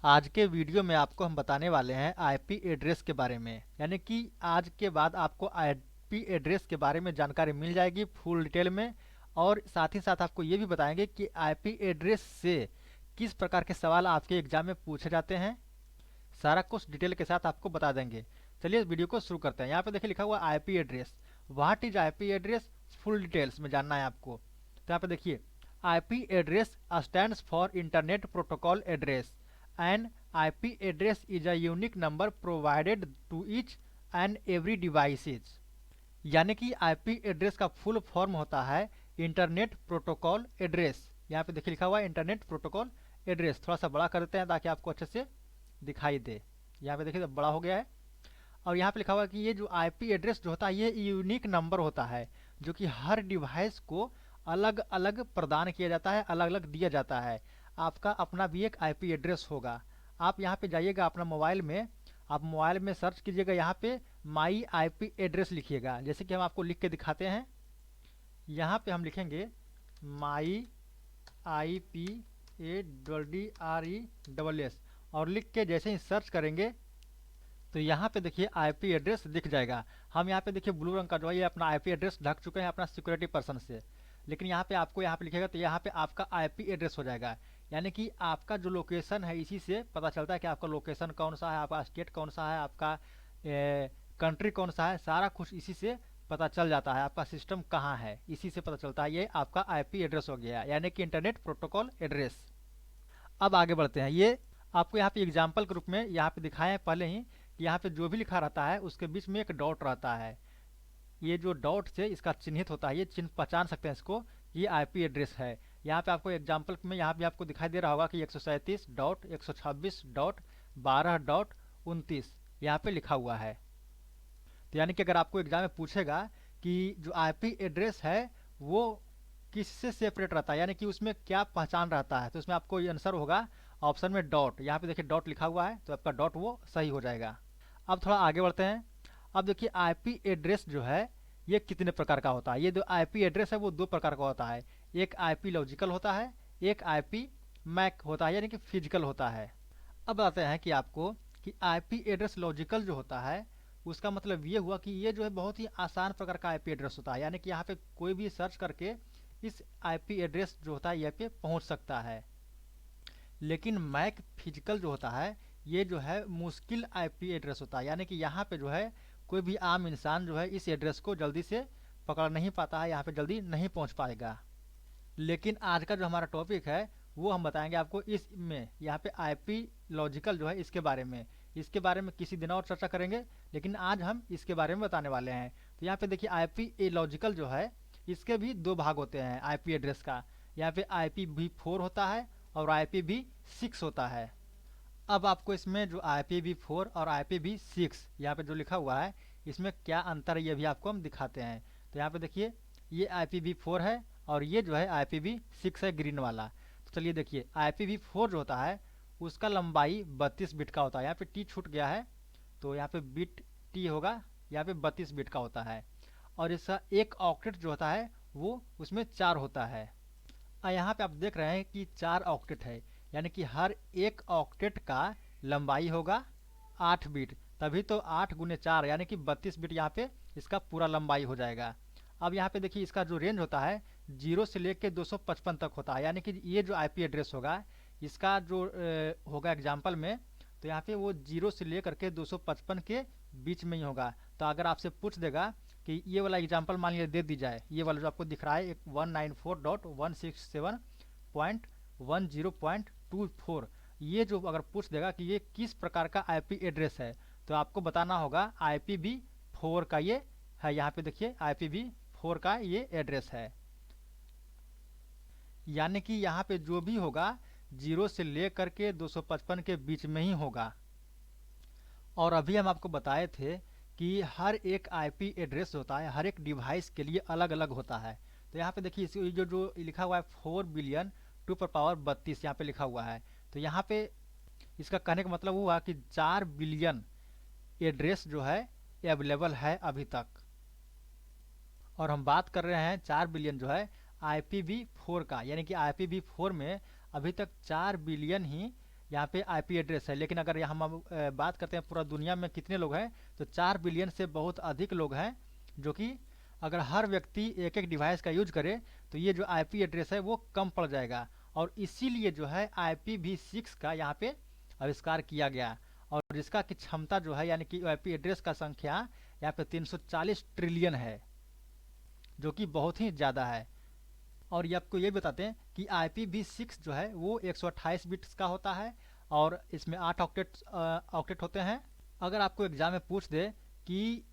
आज के वीडियो में आपको हम बताने वाले हैं आईपी एड्रेस के बारे में। यानी कि आज के बाद आपको आईपी एड्रेस के बारे में जानकारी मिल जाएगी फुल डिटेल में। और साथ ही साथ आपको ये भी बताएंगे कि आईपी एड्रेस से किस प्रकार के सवाल आपके एग्जाम में पूछे जाते हैं। सारा कुछ डिटेल के साथ आपको बता देंगे। चलिए वीडियो को शुरू करते हैं। यहाँ पे देखिए लिखा हुआ IP address. What is IP address, full details में जानना है आपको। तो यहाँ पे देखिए IP address stands for internet protocol address and IP address is a unique number provided to each and every devices. यानी कि आईपी एड्रेस का फुल फॉर्म होता है इंटरनेट प्रोटोकॉल एड्रेस। यहाँ पे देखिए लिखा हुआ है इंटरनेट प्रोटोकॉल एड्रेस। थोड़ा सा बड़ा कर देते हैं ताकि आपको अच्छे से दिखाई दे। यहाँ पे देखिए तो बड़ा हो गया है। और यहाँ पे लिखा हुआ है कि ये जो आईपी एड्रेस जो होता है ये यूनिक नंबर होता है जो कि हर डिवाइस को अलग अलग प्रदान किया जाता है, अलग अलग दिया जाता है। आपका अपना भी एक आईपी एड्रेस होगा। आप यहाँ पे जाइएगा अपना मोबाइल में, आप मोबाइल में सर्च कीजिएगा, यहाँ पे माई आईपी एड्रेस लिखिएगा। जैसे कि हम आपको लिख के दिखाते हैं। यहाँ पे हम लिखेंगे my I P A D R E double S और लिख के जैसे ही सर्च करेंगे तो यहाँ पे देखिए आईपी एड्रेस दिख जाएगा। हम यहाँ पे देखिए ब्लू रंग का जो है ये अपना आईपी एड्रेस ढक चुके हैं अपना सिक्योरिटी पर्सन से। लेकिन यहाँ पे आपको यहाँ पे लिखेगा तो यहाँ पे आपका आईपी एड्रेस हो जाएगा। यानी कि आपका जो लोकेशन है इसी से पता चलता है कि आपका लोकेशन कौन सा है, आपका स्टेट कौन सा है, आपका कंट्री कौन सा है। सारा कुछ इसी से पता चल जाता है। आपका सिस्टम कहाँ है इसी से पता चलता है। ये आपका आईपी एड्रेस हो गया यानी कि इंटरनेट प्रोटोकॉल एड्रेस। अब आगे बढ़ते हैं। ये आपको यहाँ पे एग्जाम्पल के रूप में यहाँ पे दिखाए हैं पहले ही कि यहाँ पे जो भी लिखा रहता है उसके बीच में एक डॉट रहता है। ये जो डॉट से इसका चिन्हित होता है, ये चिन्ह पहचान सकते हैं इसको, ये आईपी एड्रेस है। यहाँ पे आपको एग्जाम्पल में यहाँ भी आपको दिखाई दे रहा होगा कि 137.126.12.29 यहाँ पे लिखा हुआ है। तो यानी कि अगर आपको एग्जाम में पूछेगा कि जो आईपी एड्रेस है वो किससे सेपरेट रहता है, यानी कि उसमें क्या पहचान रहता है, तो उसमें आपको ये आंसर होगा ऑप्शन में डॉट। यहाँ पे देखिए डॉट लिखा हुआ है तो आपका डॉट वो सही हो जाएगा। अब थोड़ा आगे बढ़ते हैं। अब देखिए आईपी एड्रेस जो है ये कितने प्रकार का होता है। ये जो आईपी एड्रेस है वो दो प्रकार का होता है। एक आईपी लॉजिकल होता है, एक आईपी मैक होता है यानी कि फिजिकल होता है। अब बताते हैं कि आपको कि आईपी एड्रेस लॉजिकल जो होता है उसका मतलब ये हुआ कि ये जो है बहुत ही आसान प्रकार का आईपी एड्रेस होता है। यानी कि यहाँ पे कोई भी सर्च करके इस आईपी एड्रेस जो होता है यहाँ पे पहुंच सकता है। लेकिन मैक फिजिकल जो होता है ये जो है मुश्किल आईपी एड्रेस होता है। यानी कि यहाँ पे जो है कोई भी आम इंसान जो है इस एड्रेस को जल्दी से पकड़ नहीं पाता है, यहाँ पे जल्दी नहीं पहुँच पाएगा। लेकिन आज का जो हमारा टॉपिक है वो हम बताएंगे आपको इसमें, यहाँ पे आईपी लॉजिकल जो है इसके बारे में। इसके बारे में किसी दिन और चर्चा करेंगे, लेकिन आज हम इसके बारे में बताने वाले हैं। तो यहाँ पे देखिए आईपी ए लॉजिकल जो है इसके भी दो भाग होते हैं आईपी एड्रेस का। यहाँ पे IPv4 होता है और IPv6 होता है। अब आपको इसमें जो IPv4 और IPv6 यहाँ पे जो लिखा हुआ है इसमें क्या अंतर है ये भी आपको हम दिखाते हैं। तो यहाँ पे देखिए ये IPv4 है और ये जो है IPv6 है ग्रीन वाला। तो चलिए देखिए IPv4 जो होता है उसका लंबाई 32 बिट का होता है। यहाँ पे टी छूट गया है तो यहाँ पे बिट टी होगा, यहाँ पे 32 बिट का होता है। और इसका एक ऑक्टेट जो होता है वो उसमें 4 होता है। यहाँ पे आप देख रहे हैं कि 4 ऑक्टेट है, यानी कि हर एक ऑक्टेट का लंबाई होगा 8 बिट। तभी तो 8 गुने 4 यानी कि 32 बिट यहाँ पे इसका पूरा लंबाई हो जाएगा। अब यहाँ पे देखिए इसका जो रेंज होता है 0 से लेके 255 तक होता है। यानी कि ये जो आईपी एड्रेस होगा इसका जो होगा एग्जाम्पल में, तो यहाँ पे वो 0 से लेकर के 255 के बीच में ही होगा। तो अगर आपसे पूछ देगा कि ये वाला एग्जाम्पल मान लिया दे दी जाए, ये वाला जो आपको दिख रहा है 194.167.10.24, ये जो अगर पूछ देगा कि ये किस प्रकार का आईपी एड्रेस है तो आपको बताना होगा IPv4 का ये है। यहाँ पे देखिए IPv4 का ये एड्रेस है। यानी कि यहाँ पे जो भी होगा 0 से लेकर के 255 के बीच में ही होगा। और अभी हम आपको बताए थे कि हर एक आईपी एड्रेस होता है हर एक डिवाइस के लिए अलग अलग होता है। तो यहाँ पे देखिए इसी जो लिखा हुआ है 4 बिलियन 2 पर पावर 32 यहाँ पे लिखा हुआ है। तो यहाँ पे इसका कहने का मतलब हुआ कि 4 बिलियन एड्रेस जो है अवेलेबल है अभी तक। और हम बात कर रहे हैं 4 बिलियन जो है IPv4 का, यानी कि IPv4 में अभी तक 4 बिलियन ही यहाँ पे आईपी एड्रेस है। लेकिन अगर यहाँ हम बात करते हैं पूरा दुनिया में कितने लोग हैं, तो 4 बिलियन से बहुत अधिक लोग हैं, जो कि अगर हर व्यक्ति एक एक डिवाइस का यूज करे तो ये जो आईपी एड्रेस है वो कम पड़ जाएगा। और इसीलिए जो है IPv6 का यहाँ पे आविष्कार किया गया। और इसका की क्षमता जो है यानी कि आईपी एड्रेस का संख्या यहाँ पे 340 ट्रिलियन है, जो कि बहुत ही ज़्यादा है। और ये आपको ये बताते हैं कि IPv6 जो है वो 128 बिट्स का होता है और इसमें 8 ऑक्टेट होते हैं। अगर आपको एग्जाम में पूछ दे कि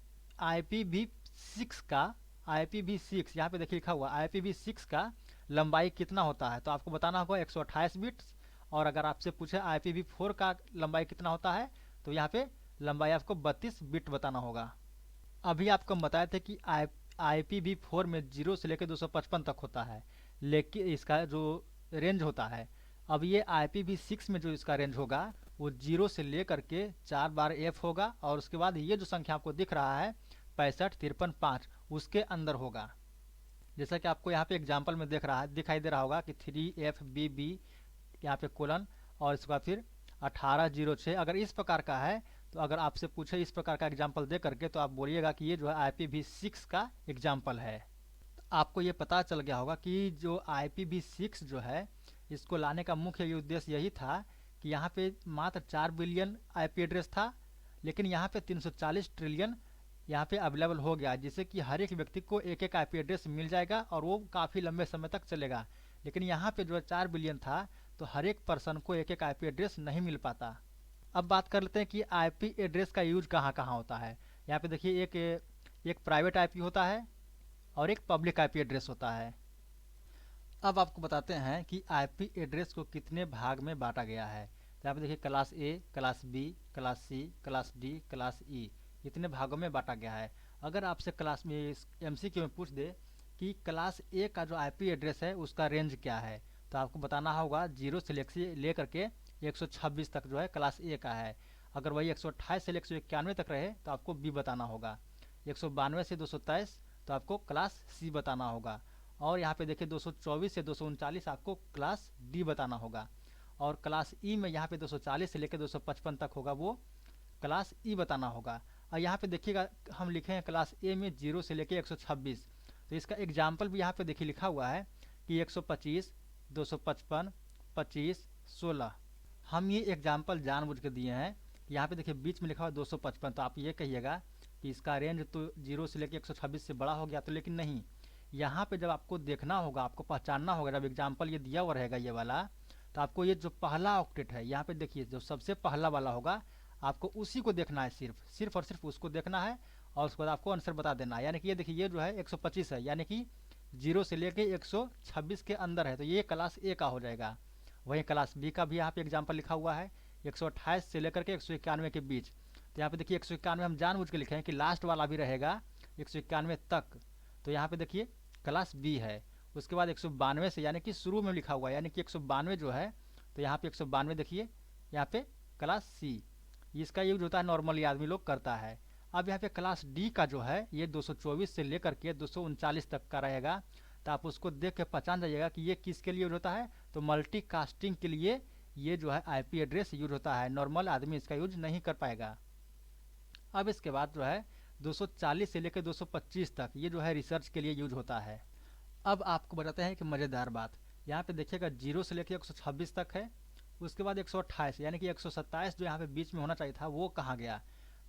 IPv6 का IPv6 यहाँ पे देखिए लिखा हुआ IPv6 का लंबाई कितना होता है, तो आपको बताना होगा 128 बिट्स। और अगर आपसे पूछे IPv4 का लंबाई कितना होता है, तो यहाँ पे लंबाई आपको 32 बिट बताना होगा। अभी आपको हम बताए थे कि IPv4 में 0 से लेकर 255 तक होता है, लेकिन इसका जो रेंज होता है, अब ये IPv6 में जो इसका रेंज होगा वो 0 से लेकर के 4 बार F होगा, और उसके बाद ये जो संख्या आपको दिख रहा है 6553 उसके अंदर होगा। जैसा कि आपको यहाँ पे एग्जाम्पल में दिखाई दे रहा होगा कि 3FBB यहाँ पे कोलन और इसके बाद फिर 1806। अगर इस प्रकार का है तो अगर आपसे पूछे इस प्रकार का एग्जाम्पल दे करके, तो आप बोलिएगा कि ये जो है IPv6 का एग्जाम्पल है। आपको ये पता चल गया होगा कि जो IPv6 जो है इसको लाने का मुख्य उद्देश्य यही था कि यहाँ पे मात्र 4 बिलियन आईपी एड्रेस था, लेकिन यहाँ पे 340 ट्रिलियन यहाँ पे अवेलेबल हो गया, जिससे कि हर एक व्यक्ति को एक एक आईपी एड्रेस मिल जाएगा और वो काफ़ी लंबे समय तक चलेगा। लेकिन यहाँ पे जो 4 बिलियन था तो हर एक पर्सन को एक एक आईपी एड्रेस नहीं मिल पाता। अब बात कर लेते हैं कि आईपी एड्रेस का यूज कहाँ कहाँ होता है। यहाँ पे देखिए एक प्राइवेट आईपी होता है और एक पब्लिक आईपी एड्रेस होता है। अब आपको बताते हैं कि आईपी एड्रेस को कितने भाग में बांटा गया है। यहाँ पे देखिए class A, class B, class C, class D, class E, इतने भागों में बांटा गया है। अगर आपसे क्लास में MCQ में पूछ दे कि क्लास ए का जो आईपी एड्रेस है उसका रेंज क्या है, तो आपको बताना होगा 0 से लेकर के 126 तक जो है क्लास ए का है। अगर वही 128 से 191 तक रहे तो आपको बी बताना होगा। 192 से 223 तो आपको क्लास सी बताना होगा। और यहाँ पे देखिए 224 से 239 आपको क्लास डी बताना होगा। और क्लास ई में यहाँ पे 240 से लेकर 255 तक होगा, वो क्लास ई बताना होगा। और यहाँ पे देखिएगा हम लिखे हैं क्लास ए में 0 से लेकर 126, तो इसका एग्जाम्पल भी यहाँ पे देखिए लिखा हुआ है कि 125, 255, 25, 16। हम ये एग्जाम्पल जानबूझ के दिए हैं। यहाँ पे देखिए बीच में लिखा हुआ 255, तो आप ये कहिएगा कि इसका रेंज तो 0 से लेकर 126 से बड़ा हो गया, तो लेकिन नहीं, यहाँ पे जब आपको देखना होगा, आपको पहचानना होगा, जब एग्जाम्पल ये दिया हुआ रहेगा ये वाला, तो आपको ये जो पहला ऑक्टेट है यहाँ पे देखिए जो सबसे पहला वाला होगा आपको उसी को देखना है, सिर्फ और सिर्फ उसको देखना है और उसके बाद आपको आंसर बता देना है। यानी कि ये देखिए ये जो है 125 है, यानी कि 0 से लेके 126 के अंदर है, तो ये क्लास ए का हो जाएगा। वहीं क्लास बी का भी यहाँ पे एग्जाम्पल लिखा हुआ है 128 से लेकर के 191 के बीच। तो यहाँ पे देखिए 191 हम जानबूझ के लिखे हैं कि लास्ट वाला भी रहेगा 191 तक, तो यहाँ पे देखिए क्लास बी है। उसके बाद 192 से, यानी कि शुरू में लिखा हुआ है, यानी कि 192 जो है, तो यहाँ पे 192 देखिए यहाँ पे क्लास सी, इसका यूज होता है, नॉर्मली आदमी लोग करता है। अब यहाँ पे क्लास डी का जो है ये 224 से लेकर के 239 तक का रहेगा, तो आप उसको देख के पहचान जाइएगा कि ये किसके लिए यूज होता है, तो मल्टीकास्टिंग के लिए ये जो है आईपी एड्रेस यूज होता है, नॉर्मल आदमी इसका यूज नहीं कर पाएगा। अब इसके बाद जो है 240 से लेकर 225 तक ये जो है रिसर्च के लिए यूज होता है। अब आपको बताते हैं कि मज़ेदार बात, यहाँ पे देखिएगा 0 से लेकर 126 तक है, उसके बाद 128 यानी कि 127 जो यहाँ पे बीच में होना चाहिए था वो कहाँ गया,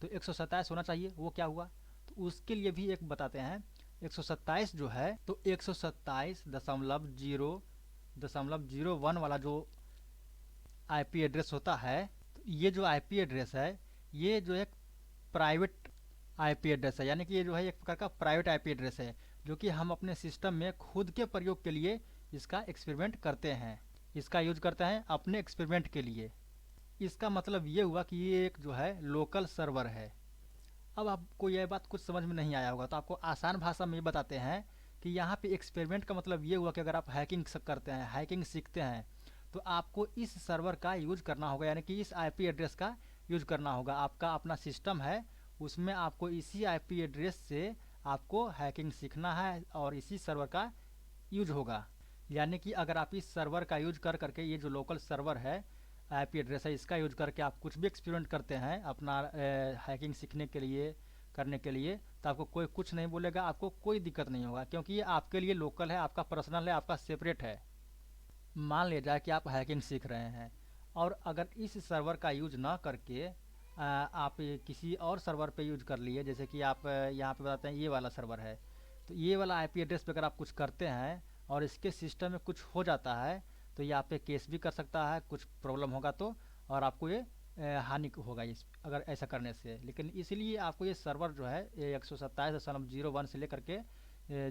तो 127 होना चाहिए, वो क्या हुआ, तो उसके लिए भी एक बताते हैं। 127 जो है तो 127.0.01 वाला जो आईपी एड्रेस होता है, तो ये जो आईपी एड्रेस है ये जो एक प्राइवेट आईपी एड्रेस है, यानी कि ये जो है एक प्रकार का प्राइवेट आईपी एड्रेस है, जो कि हम अपने सिस्टम में खुद के प्रयोग के लिए इसका एक्सपेरिमेंट करते हैं, इसका यूज करते हैं अपने एक्सपेरिमेंट के लिए। इसका मतलब ये हुआ कि ये एक जो है लोकल सर्वर है। अब आपको यह बात कुछ समझ में नहीं आया होगा, तो आपको आसान भाषा में ये बताते हैं कि यहाँ पे एक्सपेरिमेंट का मतलब ये हुआ कि अगर आप हैकिंग करते हैं, हैकिंग सीखते हैं, तो आपको इस सर्वर का यूज करना होगा, यानी कि इस आईपी एड्रेस का यूज करना होगा। आपका अपना सिस्टम है, उसमें आपको इसी आईपी एड्रेस से आपको हैकिंग सीखना है और इसी सर्वर का यूज होगा। यानी कि अगर आप इस सर्वर का यूज कर करके, ये जो लोकल सर्वर है, आईपी एड्रेस है इसका यूज करके आप कुछ भी एक्सपेरिमेंट करते हैं अपना हैकिंग सीखने के लिए करने के लिए, तो आपको कोई कुछ नहीं बोलेगा, आपको कोई दिक्कत नहीं होगा, क्योंकि ये आपके लिए लोकल है, आपका पर्सनल है, आपका सेपरेट है। मान लिया जाए कि आप हैकिंग सीख रहे हैं और अगर इस सर्वर का यूज ना करके आप किसी और सर्वर पे यूज कर लिए, जैसे कि आप यहाँ पे बताते हैं ये वाला सर्वर है, तो ये वाला आईपी एड्रेस पे अगर आप कुछ करते हैं और इसके सिस्टम में कुछ हो जाता है तो ये आप पे केस भी कर सकता है, कुछ प्रॉब्लम होगा तो, और आपको ये हानि होगा इस अगर ऐसा करने से। लेकिन इसलिए आपको ये सर्वर जो है 127.01 से लेकर के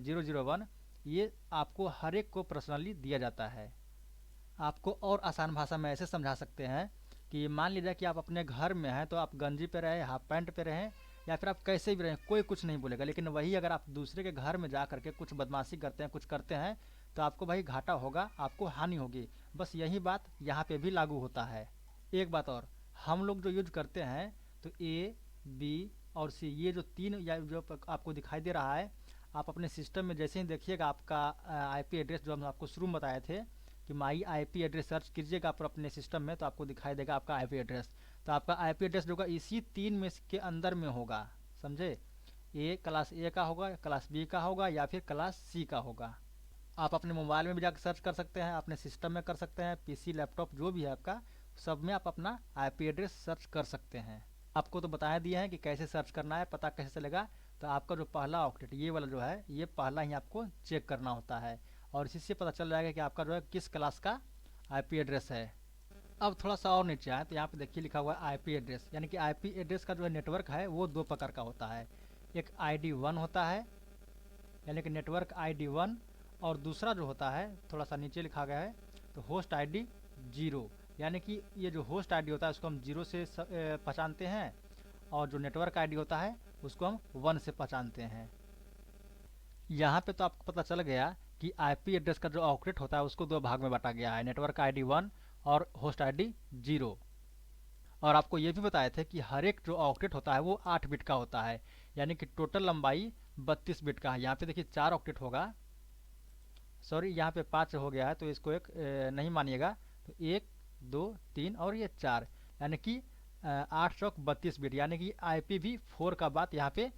001 ये आपको हर एक को पर्सनली दिया जाता है। आपको और आसान भाषा में ऐसे समझा सकते हैं कि मान लीजिए कि आप अपने घर में हैं तो आप गंजी पे रहें, हाफ पैंट पे रहें, या फिर आप कैसे भी रहें, कोई कुछ नहीं बोलेगा। लेकिन वही अगर आप दूसरे के घर में जा करके कुछ बदमाशी करते हैं, कुछ करते हैं, तो आपको भाई घाटा होगा, आपको हानि होगी। बस यही बात यहाँ पे भी लागू होता है। एक बात और, हम लोग जो यूज करते हैं तो ए, बी और सी, ये जो तीन या जो आपको दिखाई दे रहा है, आप अपने सिस्टम में जैसे ही देखिएगा आपका आईपी एड्रेस जो हम आपको शुरू में बताए थे कि माई आईपी एड्रेस सर्च कीजिएगा आप अपने सिस्टम में, तो आपको दिखाई देगा आपका आईपी एड्रेस। तो आपका आईपी एड्रेस जो होगा इसी तीन में के अंदर में होगा, समझे। ए क्लास ए का होगा, क्लास बी का होगा, या फिर क्लास सी का होगा। आप अपने मोबाइल में भी जाकर सर्च कर सकते हैं, अपने सिस्टम में कर सकते हैं, पीसी लैपटॉप जो भी है आपका, सब में आप अपना आईपी एड्रेस सर्च कर सकते हैं। आपको तो बताया दिया है कि कैसे सर्च करना है, पता कैसे चलेगा। तो आपका जो पहला ऑक्टेट ये वाला जो है, ये पहला ही आपको चेक करना होता है, और इसी से पता चल जाएगा कि आपका जो है किस क्लास का आईपी एड्रेस है। अब थोड़ा सा और नीचे आए तो यहाँ पे देखिए लिखा हुआ है आईपी एड्रेस, यानी कि आईपी एड्रेस का जो है नेटवर्क है वो दो प्रकार का होता है। एक ID1 होता है, यानी कि नेटवर्क ID1, और दूसरा जो होता है थोड़ा सा नीचे लिखा गया है तो होस्ट ID 0, यानी कि ये जो होस्ट ID होता है उसको हम 0 से पहचानते हैं, और जो नेटवर्क ID होता है उसको हम 1 से पहचानते हैं। यहाँ पे तो आपको पता चल गया कि आईपी एड्रेस का जो ऑक्टेट होता है उसको दो भाग में बांटा गया है, नेटवर्क ID1 और होस्ट ID 0। और आपको ये भी बताए थे कि हर एक जो ऑक्टेट होता है वो 8 बिट का होता है, यानी कि टोटल लंबाई 32 बिट का है। यहाँ पे देखिए 4 ऑक्टेट होगा, सॉरी यहाँ पे 5 हो गया है तो इसको एक नहीं मानिएगा, तो 1 2 3 और ये 4, यानी कि 8 चौक 32 बिट, यानी कि IPv4 का बात यहाँ पे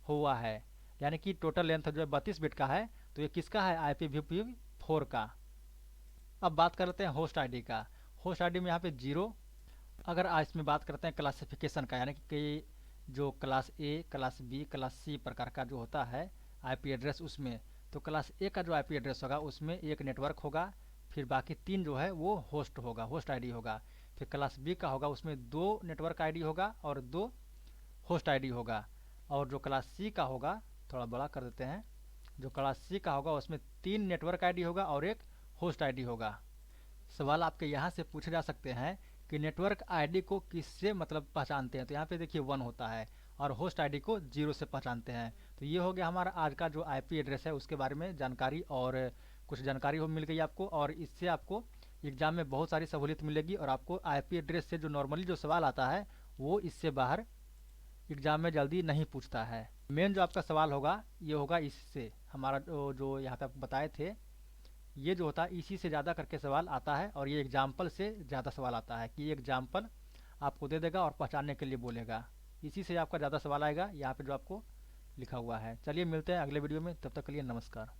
हुआ है, यानी कि टोटल लेंथ जो है 32 बिट का है, तो ये किसका है IPv4 का। अब बात करते हैं होस्ट आईडी का। होस्ट आईडी में यहाँ पे 0। अगर आज इसमें बात करते हैं क्लासिफिकेशन का, यानी कि जो class A, class B, class C प्रकार का जो होता है आईपी एड्रेस, उसमें तो क्लास ए का जो आईपी एड्रेस होगा उसमें एक नेटवर्क होगा, फिर बाकी 3 जो है वो होस्ट होगा, होस्ट आईडी होगा। फिर क्लास बी का होगा उसमें 2 नेटवर्क आईडी होगा और 2 होस्ट आईडी होगा। और जो क्लास सी का होगा, थोड़ा बड़ा कर देते हैं, जो क्लास सी का होगा उसमें 3 नेटवर्क आईडी होगा और एक होस्ट आईडी होगा। सवाल आपके यहाँ से पूछे जा सकते हैं कि नेटवर्क आईडी को किससे मतलब पहचानते हैं, तो यहाँ पे देखिए 1 होता है, और होस्ट आईडी को 0 से पहचानते हैं। तो ये हो गया हमारा आज का जो आईपी एड्रेस है उसके बारे में जानकारी, और कुछ जानकारी हो मिल गई आपको, और इससे आपको एग्जाम में बहुत सारी सहूलियत मिलेगी, और आपको आईपी एड्रेस से जो नॉर्मली जो सवाल आता है वो इससे बाहर एग्जाम में जल्दी नहीं पूछता है। मेन जो आपका सवाल होगा ये होगा इससे, हमारा जो यहाँ पे आपको बताए थे, ये जो होता है इसी से ज़्यादा करके सवाल आता है, और ये एग्जाम्पल से ज़्यादा सवाल आता है कि ये एग्जाम्पल आपको दे देगा और पहचानने के लिए बोलेगा, इसी से आपका ज़्यादा सवाल आएगा यहाँ पे जो आपको लिखा हुआ है। चलिए मिलते हैं अगले वीडियो में, तब तक के लिए नमस्कार।